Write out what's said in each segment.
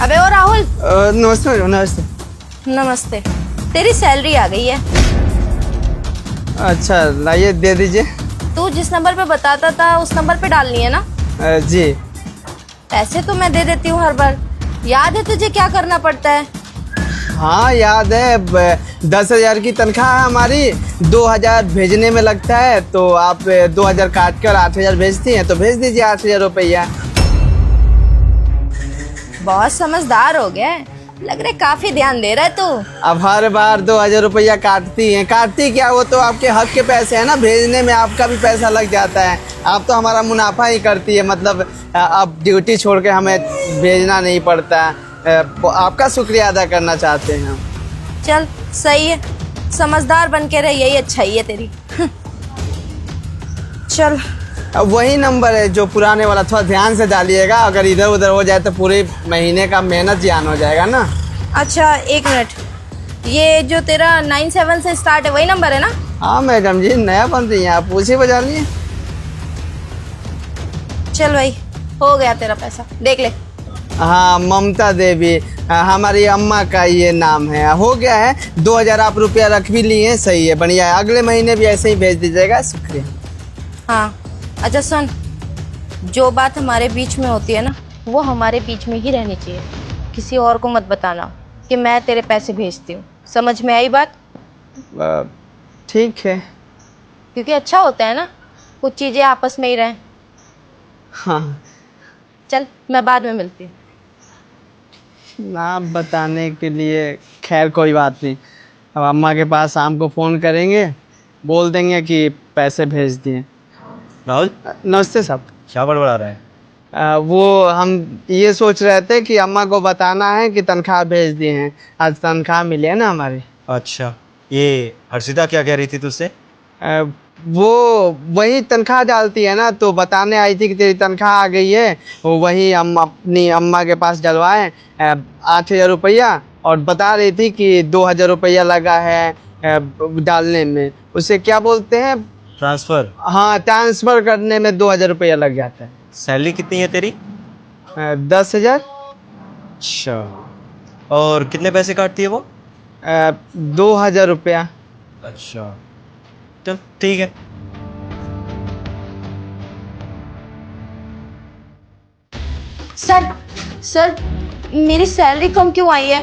अबे ओ राहुल। नमस्ते मैडम, नमस्ते। नमस्ते। तेरी सैलरी आ गई है। अच्छा लाइए दे दीजिए। तू जिस नंबर पे बताता था उस नंबर पे डालनी है ना? जी। पैसे तो मैं दे देती हूँ हर बार। याद है तुझे क्या करना पड़ता है? हाँ याद है, 10,000 की तनख्वाह है हमारी, 2,000 भेजने में लगता है, तो आप 2,000 काट कर 8,000 भेजती हैं, तो भेज दीजिए 8,000 रुपया। बहुत समझदार हो गया है। लग रहा है काफी ध्यान दे रहा है तू। अब हर बार 2,000 रुपया काटती हैं। काटती क्या, वो तो आपके हक के पैसे हैं ना, भेजने में आपका भी पैसा लग जाता है। आप तो हमारा मुनाफा ही करती है, मतलब अब ड्यूटी छोड़ के हमें भेजना नहीं पड़ता। आपका शुक्रिया अदा करना चाहते हैं हम। चल सही है, समझदार बन के रह, यही अच्छा ही है तेरी। चल अब वही नंबर है जो पुराने वाला, थोड़ा ध्यान से डालिएगा, अगर इधर उधर हो जाए तो पूरे महीने का मेहनत जियान हो जाएगा ना। अच्छा एक मिनट, ये जो तेरा 97 से स्टार्ट है वही नंबर है ना? हाँ मैडम जी, नया बन रही हैं आप, पूछिए बजा लिए। चल भाई, हो गया तेरा पैसा, देख ले। हाँ ममता देवी, हमारी अम्मा का ये नाम है। हो गया है, 2,000 आप रुपया रख भी लिए हैं, सही है, बढ़िया है। अगले महीने भी ऐसे ही भेज दीजिएगा, शुक्रिया। हाँ अच्छा सुन, जो बात हमारे बीच में होती है ना, वो हमारे बीच में ही रहनी चाहिए। किसी और को मत बताना कि मैं तेरे पैसे भेजती हूँ। समझ में आई बात? ठीक है। क्योंकि अच्छा होता है ना कुछ चीज़ें आपस में ही रहें। हाँ चल मैं बाद में मिलती हूँ। नाम बताने के लिए खैर कोई बात नहीं। अब अम्मा के पास शाम को फ़ोन करेंगे, बोल देंगे कि पैसे भेज दिए। राहुल, नमस्ते साहब। क्या बड़बड़ा रहा है? वो हम ये सोच रहे थे कि अम्मा को बताना है कि तनख्वाह भेज दिए हैं, आज तनख्वाह मिली है ना हमारी। अच्छा, ये हर्षिता क्या कह रही थी तुझसे? वो वही तनख्वाह डालती है ना, तो बताने आई थी कि तेरी तनख्वाह आ गई है। वो वही हम अपनी अम्मा के पास डलवाएं 8,000 रुपया, और बता रही थी कि 2,000 रुपया लगा है डालने में। उसे क्या बोलते हैं? ट्रांसफर। हाँ, ट्रांसफ़र करने में 2,000 रुपया लग जाता है। सैलरी कितनी है तेरी? 10,000। अच्छा, और कितने पैसे काटती है वो? 2,000 रुपया। अच्छा, चल ठीक है। सर सर, मेरी सैलरी कम क्यों आई है?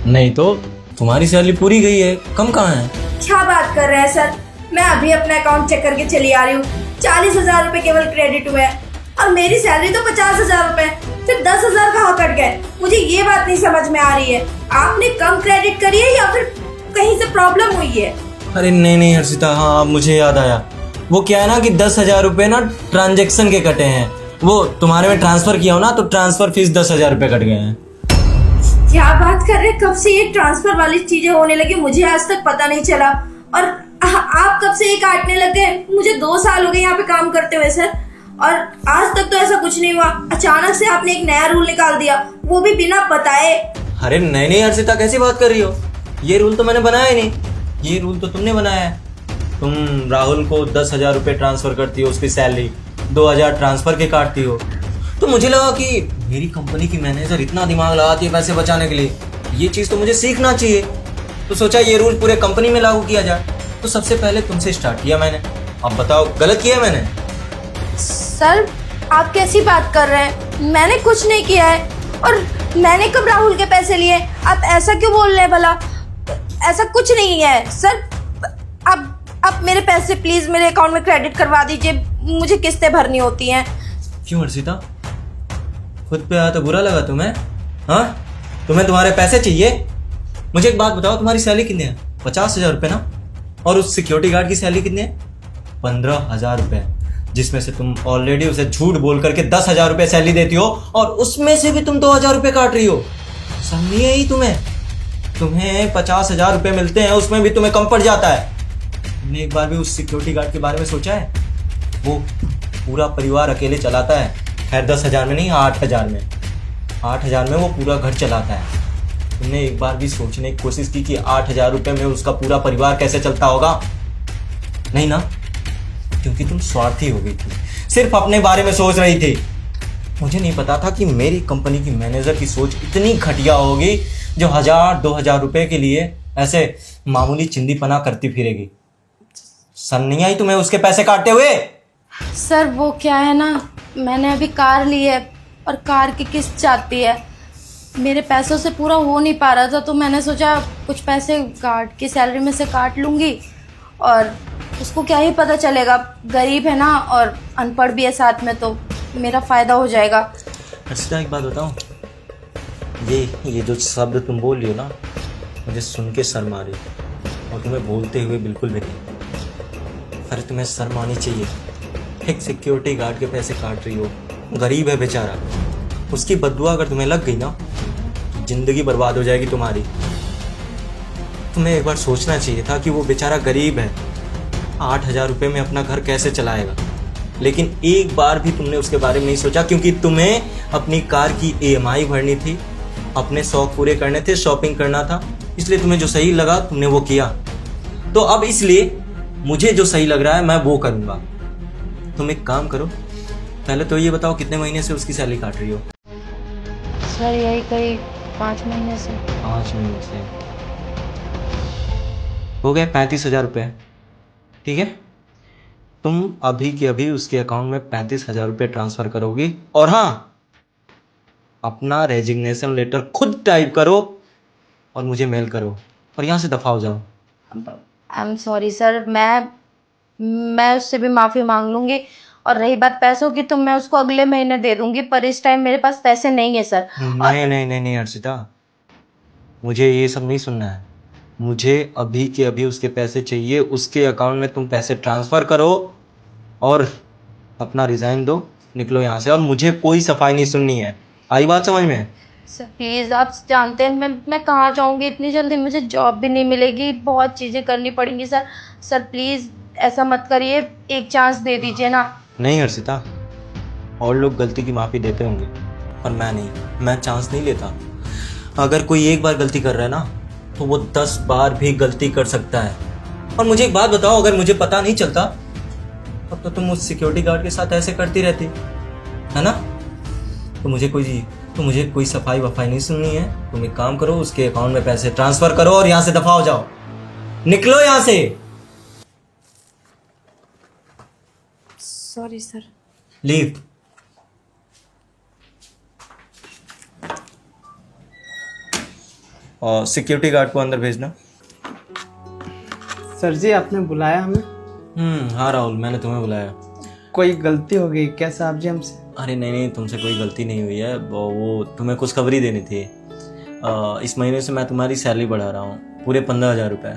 नहीं तो तुम्हारी सैलरी पूरी गई है, कम कहाँ है? क्या बात कर रहे हैं सर? मैं अभी अपना अकाउंट चेक करके चली आ रही हूँ। 40,000 रुपए केवल क्रेडिट हुए हैं और मेरी सैलरी तो 50,000 रुपए, फिर 10,000 कहाँ कट गए? मुझे ये बात नहीं समझ में आ रही है। आपने कम क्रेडिट करी है या फिर कहीं से प्रॉब्लम हुई है? अरे नहीं हर्षिता, हाँ अब मुझे याद आया। वो क्या है ना कि 10,000 रुपये ना ट्रांजेक्शन के कटे हैं। वो तुम्हारे में ट्रांसफर किया हो ना, तो ट्रांसफर फीस 10,000 रुपये कट गए हैं। क्या बात कर रहे हैं? कब से ये ट्रांसफर वाली चीजें होने लगी, मुझे आज तक पता नहीं चला। और आप कब से ये काटने लग गए? मुझे 2 साल हो गए यहाँ पे काम करते हुए सर, और आज तक तो ऐसा कुछ नहीं हुआ। अचानक से आपने एक नया रूल निकाल दिया, वो भी बिना बताए। अरे नहीं हर्षिता, कैसी बात कर रही हो? ये रूल तो मैंने बनाया ही नहीं, ये रूल तो तुमने बनाया है। तुम राहुल को 10,000 रुपये ट्रांसफ़र करती हो, उसकी सैलरी 2,000 ट्रांसफ़र के काटती हो। तो मुझे लगा कि मेरी कंपनी की मैनेजर इतना दिमाग लगाती है पैसे बचाने के लिए, ये चीज़ तो मुझे सीखना चाहिए। तो सोचा ये रूल पूरे कंपनी में लागू किया जाए। तो सबसे पहले तुमसे स्टार्ट किया मैंने। अब बताओ गलत किया मैंने? सर आप कैसी बात कर रहे हैं? मैंने कुछ नहीं किया है, और मैंने कब राहुल के पैसे लिए? आप ऐसा क्यों बोल रहे हैं भला? ऐसा कुछ नहीं है सर। आप मेरे पैसे प्लीज मेरे अकाउंट में क्रेडिट करवा दीजिए, मुझे किस्तें भरनी होती हैं। क्यों हर्षिता, खुद पे आया तो बुरा लगा तुम्हें? हाँ, तुम्हें तुम्हारे पैसे चाहिए? मुझे एक बात बताओ, तुम्हारी सैलरी कितनी है? 50,000 रुपये ना? और उस सिक्योरिटी गार्ड की सैलरी कितनी है? 15,000 रुपये, जिसमें से तुम ऑलरेडी उसे झूठ बोल करके 10,000 रुपये सैलरी देती हो, और उसमें से भी तुम 2,000 रुपये काट रही हो। समझी है ही तुम्हें 50,000 रुपये मिलते हैं, उसमें भी तुम्हें कम पड़ जाता है। तुमने एक बार भी उस सिक्योरिटी गार्ड के बारे में सोचा है? वो पूरा परिवार अकेले चलाता है। खैर 10,000 में नहीं, 8,000 में। 8,000 में वो पूरा घर चलाता है। तुमने एक बार भी सोचने की कोशिश की कि 8,000 रुपये में उसका पूरा परिवार कैसे चलता होगा? नहीं ना, क्योंकि तुम स्वार्थी हो गई थी, सिर्फ अपने बारे में सोच रही थी। मुझे नहीं पता था कि मेरी कंपनी की मैनेजर की सोच इतनी घटिया होगी जो 1000-2000 रुपए के लिए ऐसे मामूली चिंदीपना करती फिरेगी। शर्म नहीं आई तुम्हें उसके पैसे काटते हुए? सर वो क्या है ना, मैंने अभी कार ली है और कार की किस्त जाती है, मेरे पैसों से पूरा हो नहीं पा रहा था, तो मैंने सोचा कुछ पैसे गार्ड की सैलरी में से काट लूँगी, और उसको क्या ही पता चलेगा, गरीब है ना और अनपढ़ भी है साथ में, तो मेरा फ़ायदा हो जाएगा। अच्छा एक बात बताऊँ, ये जो शब्द तुम बोल रही हो ना, मुझे सुन के शर्म आ रही और तुम्हें बोलते हुए बिल्कुल भी नहीं। अरे तुम्हें शर्म आनी चाहिए, एक सिक्योरिटी गार्ड के पैसे काट रही हो, गरीब है बेचारा, उसकी बददुआ अगर तुम्हें लग गई ना, जिंदगी बर्बाद हो जाएगी तुम्हारी। तुम्हें एक बार सोचना चाहिए था कि वो बेचारा गरीब है, 8000 रुपये में अपना घर कैसे चलाएगा, लेकिन एक बार भी तुमने उसके बारे में नहीं सोचा, क्योंकि तुम्हें अपनी कार की EMI भरनी थी, अपने शौक पूरे करने थे, शॉपिंग करना था, इसलिए तुम्हें जो सही लगा तुमने वो किया। तो अब इसलिए मुझे जो सही लग रहा है मैं वो करूँगा। तुम एक काम करो, पहले तो ये बताओ कितने महीने से उसकी सैलरी काट रही हो? सर यही कहीं 5 महीने से। 5 महीने से हो गए 35,000 रुपये। ठीक है, तुम अभी के अभी उसके अकाउंट में 35,000 रुपये ट्रांसफ़र करोगी, और हाँ, अपना रेजिग्नेशन लेटर खुद टाइप करो और मुझे मेल करो, और यहाँ से दफ़ा हो जाओ। आई एम सॉरी सर, मैं उससे भी माफ़ी मांग लूँगी, और रही बात पैसों की तो मैं उसको अगले महीने दे दूँगी, पर इस टाइम मेरे पास पैसे नहीं है सर। नहीं नहीं नहीं नहीं हर्षिता, मुझे ये सब नहीं सुनना है। मुझे अभी के अभी उसके पैसे चाहिए, उसके अकाउंट में तुम पैसे ट्रांसफ़र करो और अपना रिज़ाइन दो, निकलो यहाँ से, और मुझे कोई सफाई नहीं सुननी है। आई बात समझ में? सर प्लीज़, आप जानते हैं मैं कहाँ जाऊँगी, इतनी जल्दी मुझे जॉब भी नहीं मिलेगी, बहुत चीज़ें करनी पड़ेंगी सर। सर प्लीज़ ऐसा मत करिए, एक चांस दे दीजिए ना। नहीं हर्षिता, और लोग गलती की माफ़ी देते होंगे, पर मैं नहीं, मैं चांस नहीं लेता। अगर कोई एक बार गलती कर रहा है ना, तो वो 10 बार भी गलती कर सकता है। और मुझे एक बात बताओ, अगर मुझे पता नहीं चलता तब तो तुम उस सिक्योरिटी गार्ड के साथ ऐसे करती रहती, है ना? तो मुझे कोई सफाई वफाई नहीं सुननी है। तुम एक काम करो, उसके अकाउंट में पैसे ट्रांसफ़र करो और यहाँ से दफ़ा हो जाओ, निकलो यहाँ से। Sorry sir. लीव। और सिक्योरिटी गार्ड को अंदर भेजना। सर जी आपने बुलाया हमें? हाँ राहुल, मैंने तुम्हें बुलाया। कोई गलती हो गई क्या साहब जी हमसे? अरे नहीं, तुमसे कोई गलती नहीं हुई है, वो तुम्हें कुछ खबरी देनी थी। इस महीने से मैं तुम्हारी सैलरी बढ़ा रहा हूँ, पूरे 15,000 रुपये।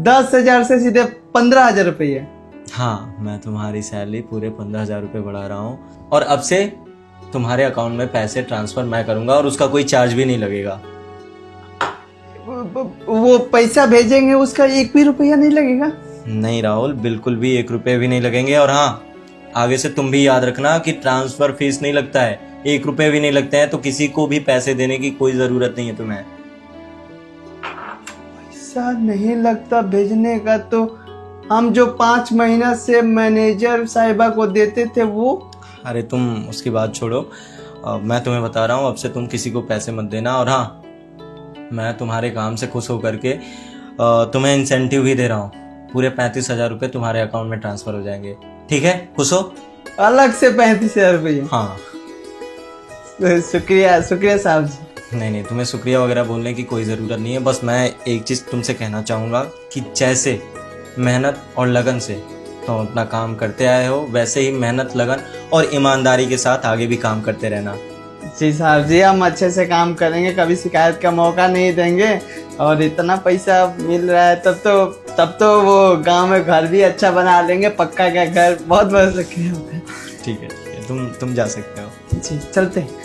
10,000 से सीधे 15,000 रुपये? हाँ, मैं तुम्हारी सैलरी पूरे 15,000 रुपये बढ़ा रहा हूँ, और अब से तुम्हारे अकाउंट में पैसे ट्रांसफ़र मैं करूँगा, और उसका कोई चार्ज भी नहीं लगेगा। वो पैसा भेजेंगे उसका 1 भी रुपया नहीं लगेगा? नहीं राहुल, बिल्कुल भी 1 रुपये भी नहीं लगेंगे। और हाँ, आगे से तुम भी याद रखना कि ट्रांसफ़र फीस नहीं लगता है, 1 रुपये भी नहीं लगते हैं, तो किसी को भी पैसे देने की कोई ज़रूरत नहीं है तुम्हें। पैसा नहीं लगता भेजने का? तो हम जो 5 महीना से मैनेजर साहिबा को देते थे वो? अरे तुम उसकी बात छोड़ो, मैं तुम्हें बता रहा हूँ, अब से तुम किसी को पैसे मत देना। और हाँ, मैं तुम्हारे काम से खुश होकर के तुम्हें इंसेंटिव भी दे रहा हूँ, पूरे 35,000 रुपये तुम्हारे अकाउंट में ट्रांसफ़र हो जाएंगे। ठीक है, खुश हो? अलग से 35,000 रुपये? हाँ। शुक्रिया साहब जी। नहीं, तुम्हें शुक्रिया वगैरह बोलने की कोई ज़रूरत नहीं है। बस मैं एक चीज़ तुमसे कहना चाहूँगा कि जैसे मेहनत और लगन से तुम अपना काम करते आए हो, वैसे ही मेहनत, लगन और ईमानदारी के साथ आगे भी काम करते रहना। जी साहब जी, हम अच्छे से काम करेंगे, कभी शिकायत का मौका नहीं देंगे। और इतना पैसा मिल रहा है तब तो वो गांव में घर भी अच्छा बना लेंगे, पक्का का घर। बहुत बहुत शुक्रिया। ठीक है, तुम जा सकते हो। जी चलते हैं।